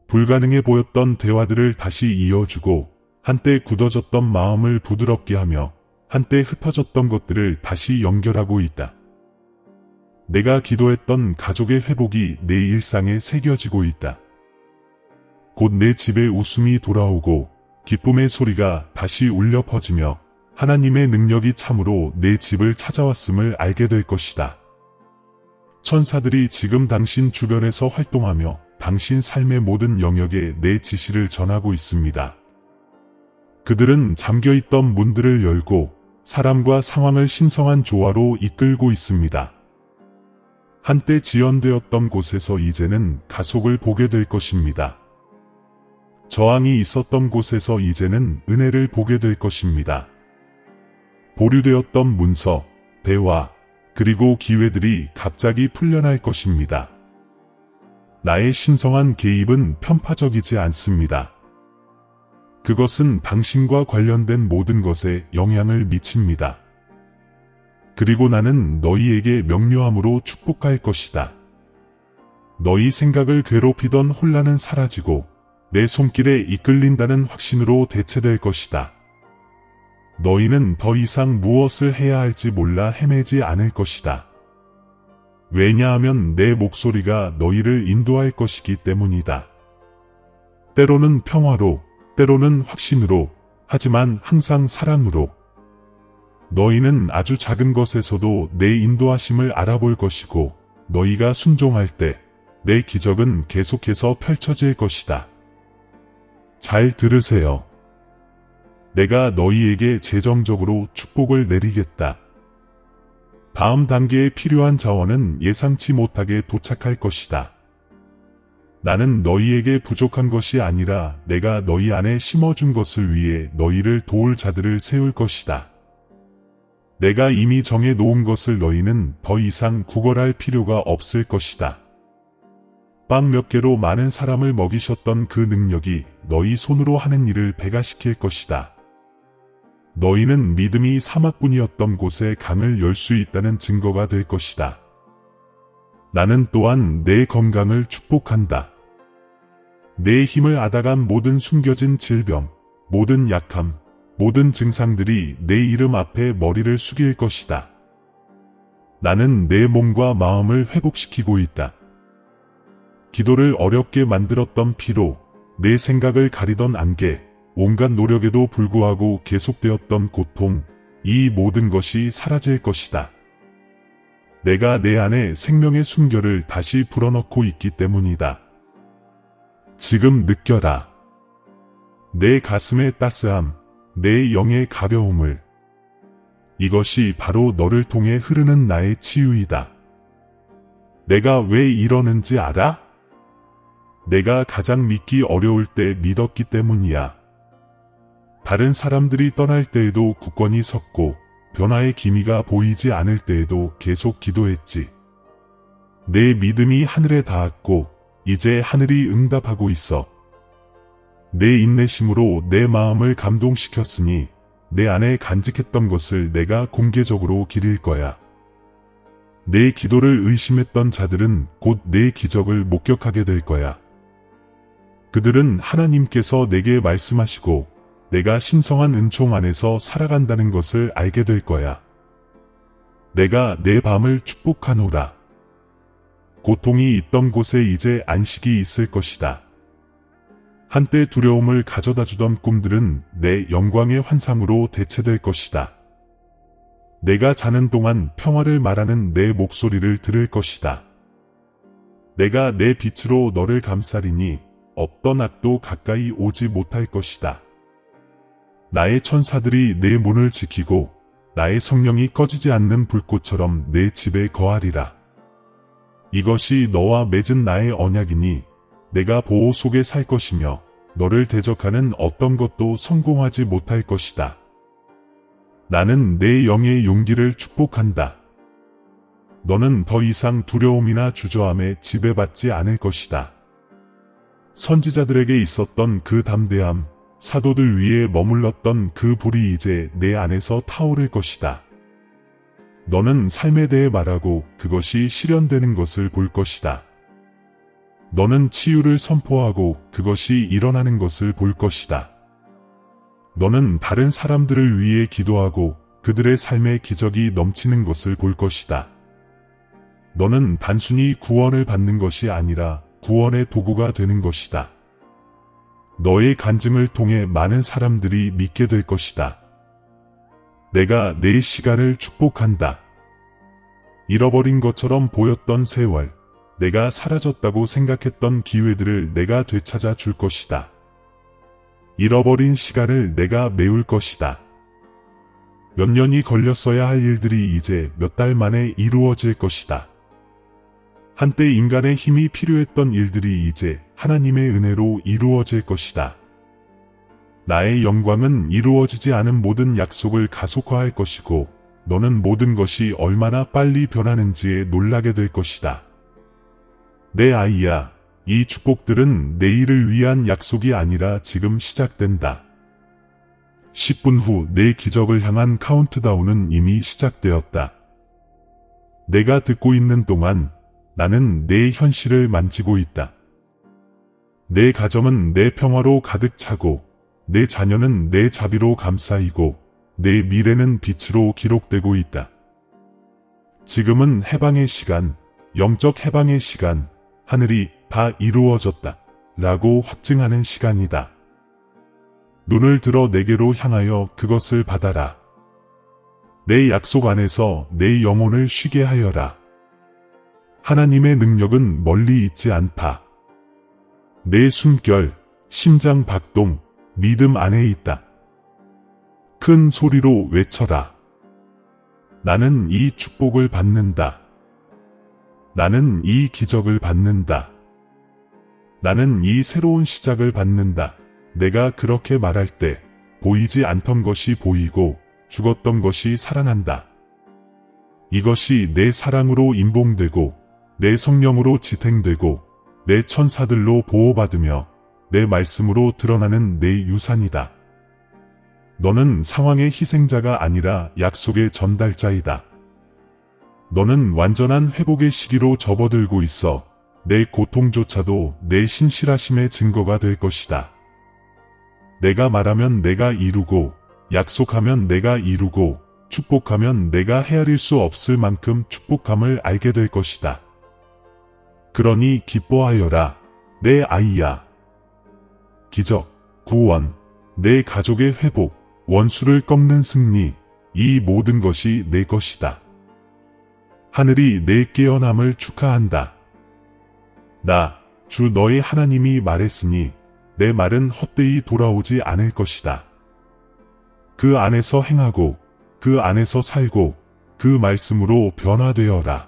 불가능해 보였던 대화들을 다시 이어주고 한때 굳어졌던 마음을 부드럽게 하며 한때 흩어졌던 것들을 다시 연결하고 있다. 내가 기도했던 가족의 회복이 내 일상에 새겨지고 있다. 곧 내 집에 웃음이 돌아오고 기쁨의 소리가 다시 울려 퍼지며 하나님의 능력이 참으로 내 집을 찾아왔음을 알게 될 것이다. 천사들이 지금 당신 주변에서 활동하며 당신 삶의 모든 영역에 내 지시를 전하고 있습니다. 그들은 잠겨있던 문들을 열고 사람과 상황을 신성한 조화로 이끌고 있습니다. 한때 지연되었던 곳에서 이제는 가속을 보게 될 것입니다. 저항이 있었던 곳에서 이제는 은혜를 보게 될 것입니다. 보류되었던 문서, 대화, 그리고 기회들이 갑자기 풀려날 것입니다. 나의 신성한 개입은 편파적이지 않습니다. 그것은 당신과 관련된 모든 것에 영향을 미칩니다. 그리고 나는 너희에게 명료함으로 축복할 것이다. 너희 생각을 괴롭히던 혼란은 사라지고 내 손길에 이끌린다는 확신으로 대체될 것이다. 너희는 더 이상 무엇을 해야 할지 몰라 헤매지 않을 것이다. 왜냐하면 내 목소리가 너희를 인도할 것이기 때문이다. 때로는 평화로, 때로는 확신으로, 하지만 항상 사랑으로. 너희는 아주 작은 것에서도 내 인도하심을 알아볼 것이고, 너희가 순종할 때 내 기적은 계속해서 펼쳐질 것이다. 잘 들으세요. 내가 너희에게 재정적으로 축복을 내리겠다. 다음 단계에 필요한 자원은 예상치 못하게 도착할 것이다. 나는 너희에게 부족한 것이 아니라 내가 너희 안에 심어준 것을 위해 너희를 도울 자들을 세울 것이다. 내가 이미 정해 놓은 것을 너희는 더 이상 구걸할 필요가 없을 것이다. 빵 몇 개로 많은 사람을 먹이셨던 그 능력이 너희 손으로 하는 일을 배가시킬 것이다. 너희는 믿음이 사막뿐이었던 곳에 강을 열 수 있다는 증거가 될 것이다. 나는 또한 내 건강을 축복한다. 내 힘을 앗아간 모든 숨겨진 질병, 모든 약함, 모든 증상들이 내 이름 앞에 머리를 숙일 것이다. 나는 내 몸과 마음을 회복시키고 있다. 기도를 어렵게 만들었던 피로, 내 생각을 가리던 안개, 온갖 노력에도 불구하고 계속되었던 고통, 이 모든 것이 사라질 것이다. 내가 내 안에 생명의 숨결을 다시 불어넣고 있기 때문이다. 지금 느껴라. 내 가슴의 따스함, 내 영의 가벼움을. 이것이 바로 너를 통해 흐르는 나의 치유이다. 내가 왜 이러는지 알아? 내가 가장 믿기 어려울 때 믿었기 때문이야. 다른 사람들이 떠날 때에도 굳건히 섰고 변화의 기미가 보이지 않을 때에도 계속 기도했지. 내 믿음이 하늘에 닿았고 이제 하늘이 응답하고 있어. 내 인내심으로 내 마음을 감동시켰으니 내 안에 간직했던 것을 내가 공개적으로 기릴 거야. 내 기도를 의심했던 자들은 곧 내 기적을 목격하게 될 거야. 그들은 하나님께서 내게 말씀하시고 내가 신성한 은총 안에서 살아간다는 것을 알게 될 거야. 내가 내 밤을 축복하노라. 고통이 있던 곳에 이제 안식이 있을 것이다. 한때 두려움을 가져다주던 꿈들은 내 영광의 환상으로 대체될 것이다. 내가 자는 동안 평화를 말하는 내 목소리를 들을 것이다. 내가 내 빛으로 너를 감싸리니 어떤 악도 가까이 오지 못할 것이다. 나의 천사들이 내 문을 지키고 나의 성령이 꺼지지 않는 불꽃처럼 내 집에 거하리라. 이것이 너와 맺은 나의 언약이니 내가 보호 속에 살 것이며 너를 대적하는 어떤 것도 성공하지 못할 것이다. 나는 내 영의 용기를 축복한다. 너는 더 이상 두려움이나 주저함에 지배받지 않을 것이다. 선지자들에게 있었던 그 담대함, 사도들 위에 머물렀던 그 불이 이제 내 안에서 타오를 것이다. 너는 삶에 대해 말하고 그것이 실현되는 것을 볼 것이다. 너는 치유를 선포하고 그것이 일어나는 것을 볼 것이다. 너는 다른 사람들을 위해 기도하고 그들의 삶의 기적이 넘치는 것을 볼 것이다. 너는 단순히 구원을 받는 것이 아니라 구원의 도구가 되는 것이다. 너의 간증을 통해 많은 사람들이 믿게 될 것이다. 내가 내 시간을 축복한다. 잃어버린 것처럼 보였던 세월, 내가 사라졌다고 생각했던 기회들을 내가 되찾아 줄 것이다. 잃어버린 시간을 내가 메울 것이다. 몇 년이 걸렸어야 할 일들이 이제 몇 달 만에 이루어질 것이다. 한때 인간의 힘이 필요했던 일들이 이제 하나님의 은혜로 이루어질 것이다. 나의 영광은 이루어지지 않은 모든 약속을 가속화할 것이고 너는 모든 것이 얼마나 빨리 변하는지에 놀라게 될 것이다. 내 아이야, 이 축복들은 내일을 위한 약속이 아니라 지금 시작된다. 10분 후 내 기적을 향한 카운트다운은 이미 시작되었다. 내가 듣고 있는 동안 나는 내 현실을 만지고 있다. 내 가정은 내 평화로 가득 차고 내 자녀는 내 자비로 감싸이고 내 미래는 빛으로 기록되고 있다. 지금은 해방의 시간, 영적 해방의 시간, 하늘이 다 이루어졌다 라고 확증하는 시간이다. 눈을 들어 내게로 향하여 그것을 받아라. 내 약속 안에서 내 영혼을 쉬게 하여라. 하나님의 능력은 멀리 있지 않다. 내 숨결, 심장 박동, 믿음 안에 있다. 큰 소리로 외쳐라. 나는 이 축복을 받는다. 나는 이 기적을 받는다. 나는 이 새로운 시작을 받는다. 내가 그렇게 말할 때 보이지 않던 것이 보이고 죽었던 것이 살아난다. 이것이 내 사랑으로 임봉되고 내 성령으로 지탱되고 내 천사들로 보호받으며 내 말씀으로 드러나는 내 유산이다. 너는 상황의 희생자가 아니라 약속의 전달자이다. 너는 완전한 회복의 시기로 접어들고 있어 내 고통조차도 내 신실하심의 증거가 될 것이다. 내가 말하면 내가 이루고 약속하면 내가 이루고 축복하면 내가 헤아릴 수 없을 만큼 축복함을 알게 될 것이다. 그러니 기뻐하여라, 내 아이야. 기적, 구원, 내 가족의 회복, 원수를 꺾는 승리, 이 모든 것이 내 것이다. 하늘이 내 깨어남을 축하한다. 나, 주 너의 하나님이 말했으니 내 말은 헛되이 돌아오지 않을 것이다. 그 안에서 행하고 그 안에서 살고 그 말씀으로 변화되어라.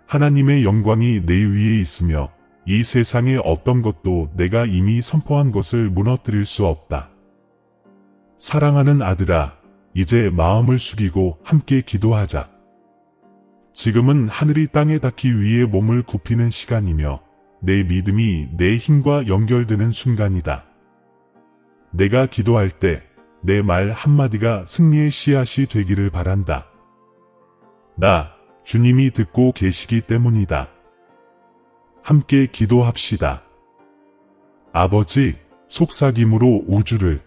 하나님의 영광이 내 위에 있으며 이 세상의 어떤 것도 내가 이미 선포한 것을 무너뜨릴 수 없다. 사랑하는 아들아, 이제 마음을 숙이고 함께 기도하자. 지금은 하늘이 땅에 닿기 위해 몸을 굽히는 시간이며 내 믿음이 내 힘과 연결되는 순간이다. 내가 기도할 때 내 말 한마디가 승리의 씨앗이 되기를 바란다. 나, 주님이 듣고 계시기 때문이다. 함께 기도합시다. 아버지, 속삭임으로 우주를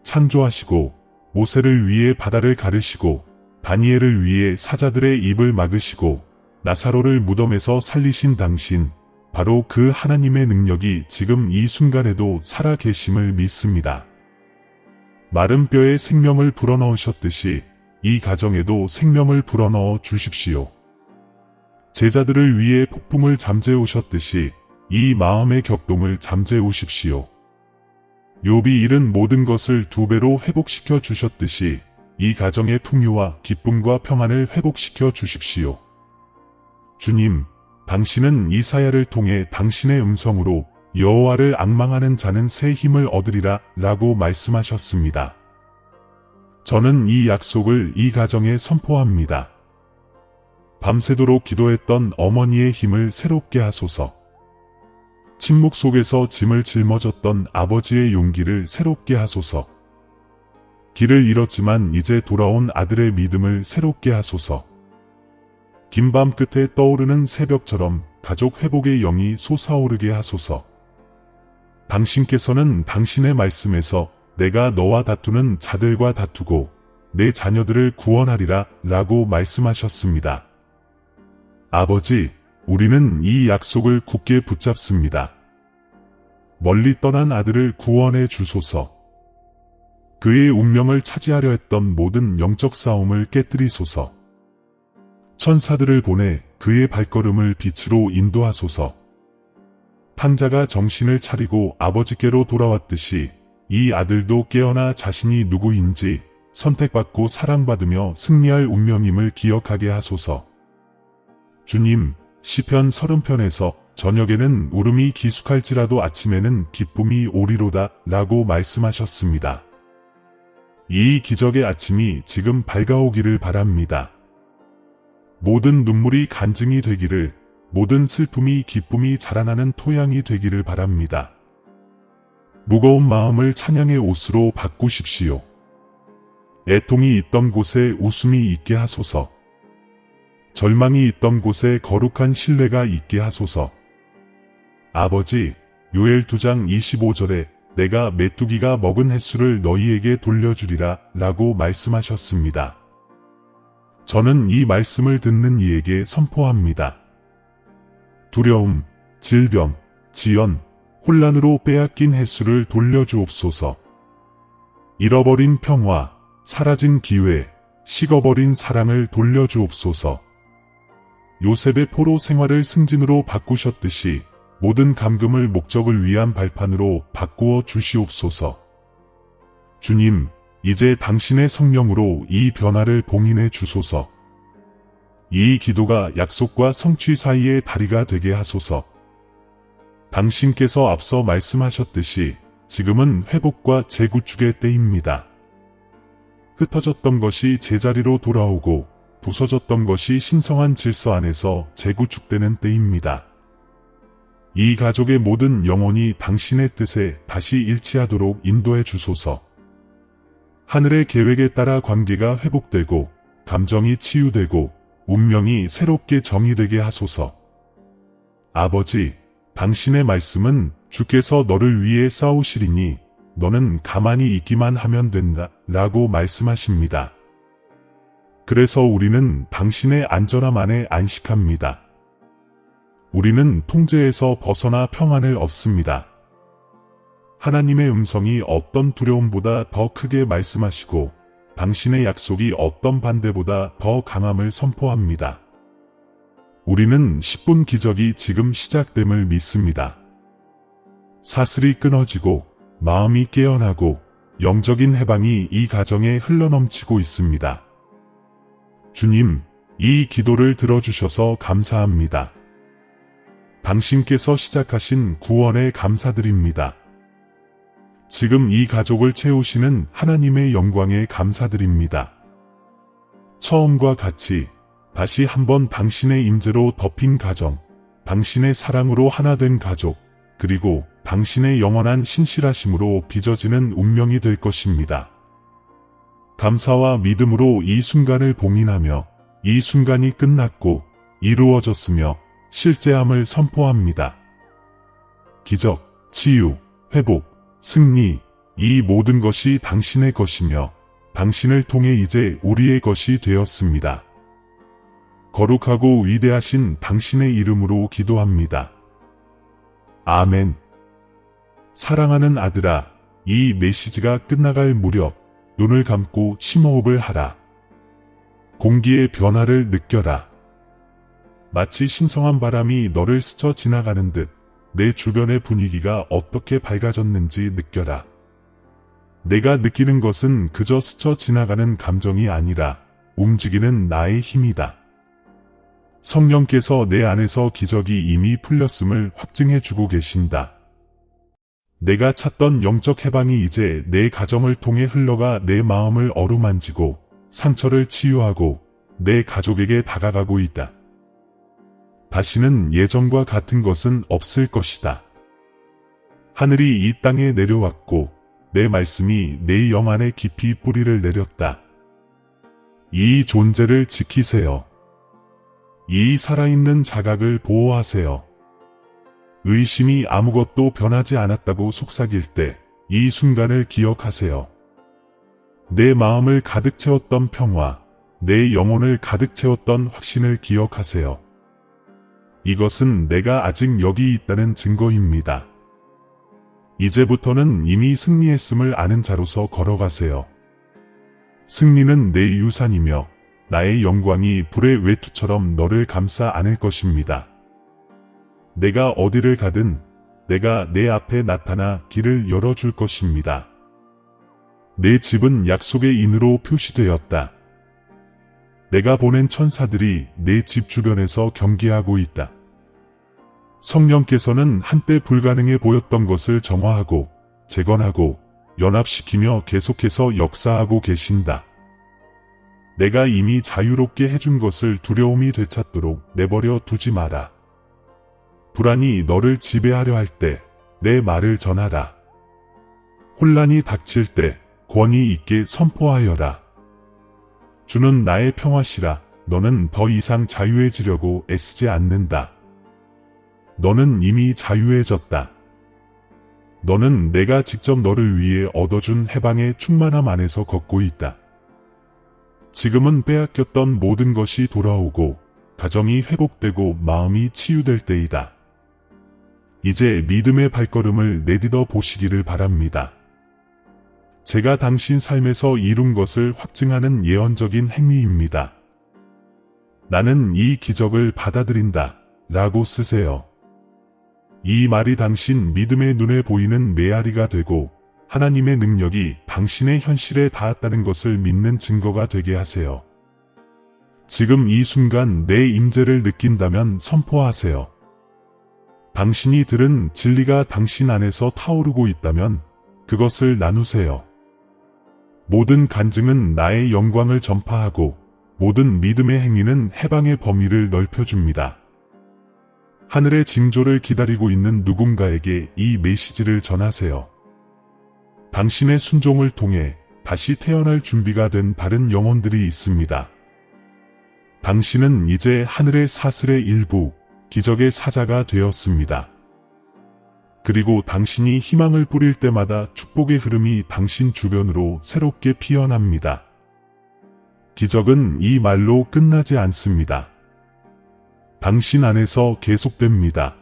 창조하시고 모세를 위해 바다를 가르시고 다니엘을 위해 사자들의 입을 막으시고 나사로를 무덤에서 살리신 당신, 바로 그 하나님의 능력이 지금 이 순간에도 살아 계심을 믿습니다. 마른 뼈에 생명을 불어넣으셨듯이 이 가정에도 생명을 불어넣어 주십시오. 제자들을 위해 폭풍을 잠재우셨듯이 이 마음의 격동을 잠재우십시오. 욥이 잃은 모든 것을 2배로 회복시켜 주셨듯이 이 가정의 풍요와 기쁨과 평안을 회복시켜 주십시오. 주님, 당신은 이사야를 통해 당신의 음성으로 여호와를 앙망하는 자는 새 힘을 얻으리라 라고 말씀하셨습니다. 저는 이 약속을 이 가정에 선포합니다. 밤새도록 기도했던 어머니의 힘을 새롭게 하소서. 침묵 속에서 짐을 짊어졌던 아버지의 용기를 새롭게 하소서. 길을 잃었지만 이제 돌아온 아들의 믿음을 새롭게 하소서. 긴 밤 끝에 떠오르는 새벽처럼 가족 회복의 영이 솟아오르게 하소서. 당신께서는 당신의 말씀에서 내가 너와 다투는 자들과 다투고 내 자녀들을 구원하리라 라고 말씀하셨습니다. 아버지, 우리는 이 약속을 굳게 붙잡습니다. 멀리 떠난 아들을 구원해 주소서. 그의 운명을 차지하려 했던 모든 영적 싸움을 깨뜨리소서. 천사들을 보내 그의 발걸음을 빛으로 인도하소서. 탕자가 정신을 차리고 아버지께로 돌아왔듯이 이 아들도 깨어나 자신이 누구인지 선택받고 사랑받으며 승리할 운명임을 기억하게 하소서. 주님, 시편 30편에서 저녁에는 울음이 기숙할지라도 아침에는 기쁨이 오리로다 라고 말씀하셨습니다. 이 기적의 아침이 지금 밝아오기를 바랍니다. 모든 눈물이 간증이 되기를, 모든 슬픔이 기쁨이 자라나는 토양이 되기를 바랍니다. 무거운 마음을 찬양의 옷으로 바꾸십시오. 애통이 있던 곳에 웃음이 있게 하소서. 절망이 있던 곳에 거룩한 신뢰가 있게 하소서. 아버지, 요엘 2장 25절에 내가 메뚜기가 먹은 횟수를 너희에게 돌려주리라 라고 말씀하셨습니다. 저는 이 말씀을 듣는 이에게 선포합니다. 두려움, 질병, 지연, 혼란으로 빼앗긴 횟수를 돌려주옵소서. 잃어버린 평화, 사라진 기회, 식어버린 사랑을 돌려주옵소서. 요셉의 포로 생활을 승진으로 바꾸셨듯이 모든 감금을 목적을 위한 발판으로 바꾸어 주시옵소서. 주님, 이제 당신의 성령으로 이 변화를 봉인해 주소서. 이 기도가 약속과 성취 사이의 다리가 되게 하소서. 당신께서 앞서 말씀하셨듯이 지금은 회복과 재구축의 때입니다. 흩어졌던 것이 제자리로 돌아오고 부서졌던 것이 신성한 질서 안에서 재구축되는 때입니다. 이 가족의 모든 영혼이 당신의 뜻에 다시 일치하도록 인도해 주소서. 하늘의 계획에 따라 관계가 회복되고 감정이 치유되고 운명이 새롭게 정의되게 하소서. 아버지, 당신의 말씀은 주께서 너를 위해 싸우시리니 너는 가만히 있기만 하면 된다 라고 말씀하십니다. 그래서 우리는 당신의 안전함 안에 안식합니다. 우리는 통제에서 벗어나 평안을 얻습니다. 하나님의 음성이 어떤 두려움보다 더 크게 말씀하시고 당신의 약속이 어떤 반대보다 더 강함을 선포합니다. 우리는 10분 기적이 지금 시작됨을 믿습니다. 사슬이 끊어지고 마음이 깨어나고 영적인 해방이 이 가정에 흘러넘치고 있습니다. 주님, 이 기도를 들어주셔서 감사합니다. 당신께서 시작하신 구원에 감사드립니다. 지금 이 가족을 채우시는 하나님의 영광에 감사드립니다. 처음과 같이 다시 한번 당신의 임재로 덮인 가정, 당신의 사랑으로 하나 된 가족, 그리고 당신의 영원한 신실하심으로 빚어지는 운명이 될 것입니다. 감사와 믿음으로 이 순간을 봉인하며 이 순간이 끝났고 이루어졌으며 실제함을 선포합니다. 기적, 치유, 회복, 승리, 이 모든 것이 당신의 것이며 당신을 통해 이제 우리의 것이 되었습니다. 거룩하고 위대하신 당신의 이름으로 기도합니다. 아멘. 사랑하는 아들아, 이 메시지가 끝나갈 무렵 눈을 감고 심호흡을 하라. 공기의 변화를 느껴라. 마치 신성한 바람이 너를 스쳐 지나가는 듯 내 주변의 분위기가 어떻게 밝아졌는지 느껴라. 내가 느끼는 것은 그저 스쳐 지나가는 감정이 아니라 움직이는 나의 힘이다. 성령께서 내 안에서 기적이 이미 풀렸음을 확증해주고 계신다. 내가 찾던 영적 해방이 이제 내 가정을 통해 흘러가 내 마음을 어루만지고 상처를 치유하고 내 가족에게 다가가고 있다. 다시는 예전과 같은 것은 없을 것이다. 하늘이 이 땅에 내려왔고 내 말씀이 내 영 안에 깊이 뿌리를 내렸다. 이 존재를 지키세요. 이 살아있는 자각을 보호하세요. 의심이 아무것도 변하지 않았다고 속삭일 때 이 순간을 기억하세요. 내 마음을 가득 채웠던 평화, 내 영혼을 가득 채웠던 확신을 기억하세요. 이것은 내가 아직 여기 있다는 증거입니다. 이제부터는 이미 승리했음을 아는 자로서 걸어가세요. 승리는 내 유산이며 나의 영광이 불의 외투처럼 너를 감싸 안을 것입니다. 내가 어디를 가든 내가 내 앞에 나타나 길을 열어줄 것입니다. 내 집은 약속의 인으로 표시되었다. 내가 보낸 천사들이 내 집 주변에서 경계하고 있다. 성령께서는 한때 불가능해 보였던 것을 정화하고 재건하고 연합시키며 계속해서 역사하고 계신다. 내가 이미 자유롭게 해준 것을 두려움이 되찾도록 내버려 두지 마라. 불안이 너를 지배하려 할 때 내 말을 전하라. 혼란이 닥칠 때 권위 있게 선포하여라. 주는 나의 평화시라. 너는 더 이상 자유해지려고 애쓰지 않는다. 너는 이미 자유해졌다. 너는 내가 직접 너를 위해 얻어준 해방의 충만함 안에서 걷고 있다. 지금은 빼앗겼던 모든 것이 돌아오고 가정이 회복되고 마음이 치유될 때이다. 이제 믿음의 발걸음을 내딛어 보시기를 바랍니다. 제가 당신 삶에서 이룬 것을 확증하는 예언적인 행위입니다. 나는 이 기적을 받아들인다 라고 쓰세요. 이 말이 당신 믿음의 눈에 보이는 메아리가 되고 하나님의 능력이 당신의 현실에 닿았다는 것을 믿는 증거가 되게 하세요. 지금 이 순간 내 임재를 느낀다면 선포하세요. 당신이 들은 진리가 당신 안에서 타오르고 있다면 그것을 나누세요. 모든 간증은 나의 영광을 전파하고 모든 믿음의 행위는 해방의 범위를 넓혀줍니다. 하늘의 징조를 기다리고 있는 누군가에게 이 메시지를 전하세요. 당신의 순종을 통해 다시 태어날 준비가 된 다른 영혼들이 있습니다. 당신은 이제 하늘의 사슬의 일부, 기적의 사자가 되었습니다. 그리고 당신이 희망을 뿌릴 때마다 축복의 흐름이 당신 주변으로 새롭게 피어납니다. 기적은 이 말로 끝나지 않습니다. 당신 안에서 계속됩니다.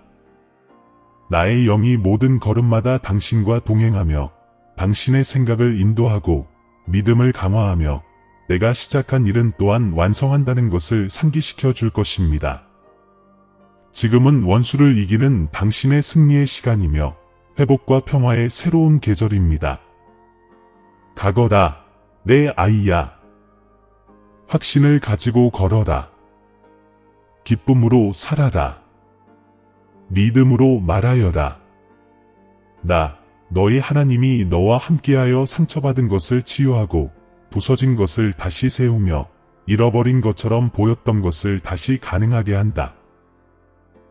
나의 영이 모든 걸음마다 당신과 동행하며 당신의 생각을 인도하고 믿음을 강화하며 내가 시작한 일은 또한 완성한다는 것을 상기시켜 줄 것입니다. 지금은 원수를 이기는 당신의 승리의 시간이며 회복과 평화의 새로운 계절입니다. 가거라, 내 아이야. 확신을 가지고 걸어라. 기쁨으로 살아라. 믿음으로 말하여라. 나, 너의 하나님이 너와 함께하여 상처받은 것을 치유하고 부서진 것을 다시 세우며 잃어버린 것처럼 보였던 것을 다시 가능하게 한다.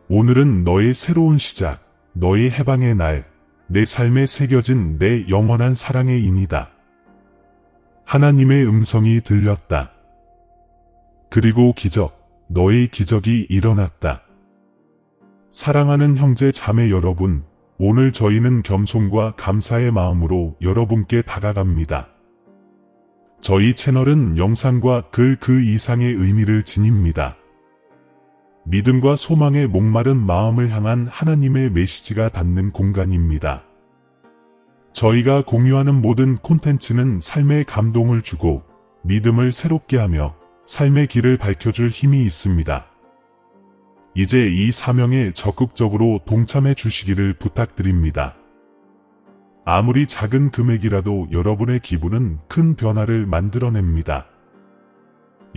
오늘은 너의 새로운 시작, 너의 해방의 날, 내 삶에 새겨진 내 영원한 사랑의 인이다. 하나님의 음성이 들렸다. 그리고 기적, 너의 기적이 일어났다. 사랑하는 형제 자매 여러분, 오늘 저희는 겸손과 감사의 마음으로 여러분께 다가갑니다. 저희 채널은 영상과 글 그 이상의 의미를 지닙니다. 믿음과 소망의 목마른 마음을 향한 하나님의 메시지가 닿는 공간입니다. 저희가 공유하는 모든 콘텐츠는 삶에 감동을 주고 믿음을 새롭게 하며 삶의 길을 밝혀줄 힘이 있습니다. 이제 이 사명에 적극적으로 동참해 주시기를 부탁드립니다. 아무리 작은 금액이라도 여러분의 기부는 큰 변화를 만들어냅니다.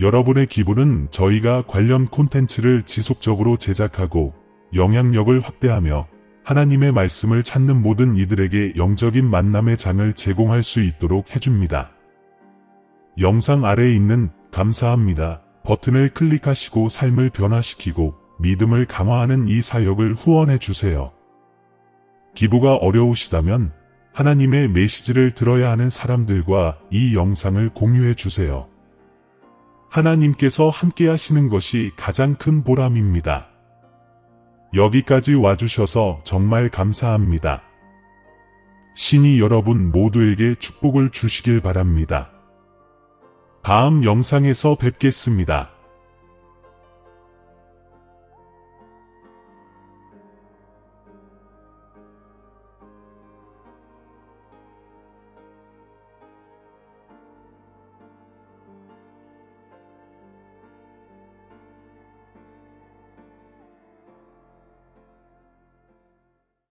여러분의 기부는 저희가 관련 콘텐츠를 지속적으로 제작하고 영향력을 확대하며 하나님의 말씀을 찾는 모든 이들에게 영적인 만남의 장을 제공할 수 있도록 해줍니다. 영상 아래에 있는 감사합니다 버튼을 클릭하시고 삶을 변화시키고 믿음을 강화하는 이 사역을 후원해 주세요. 기부가 어려우시다면 하나님의 메시지를 들어야 하는 사람들과 이 영상을 공유해 주세요. 하나님께서 함께 하시는 것이 가장 큰 보람입니다. 여기까지 와주셔서 정말 감사합니다. 신이 여러분 모두에게 축복을 주시길 바랍니다. 다음 영상에서 뵙겠습니다.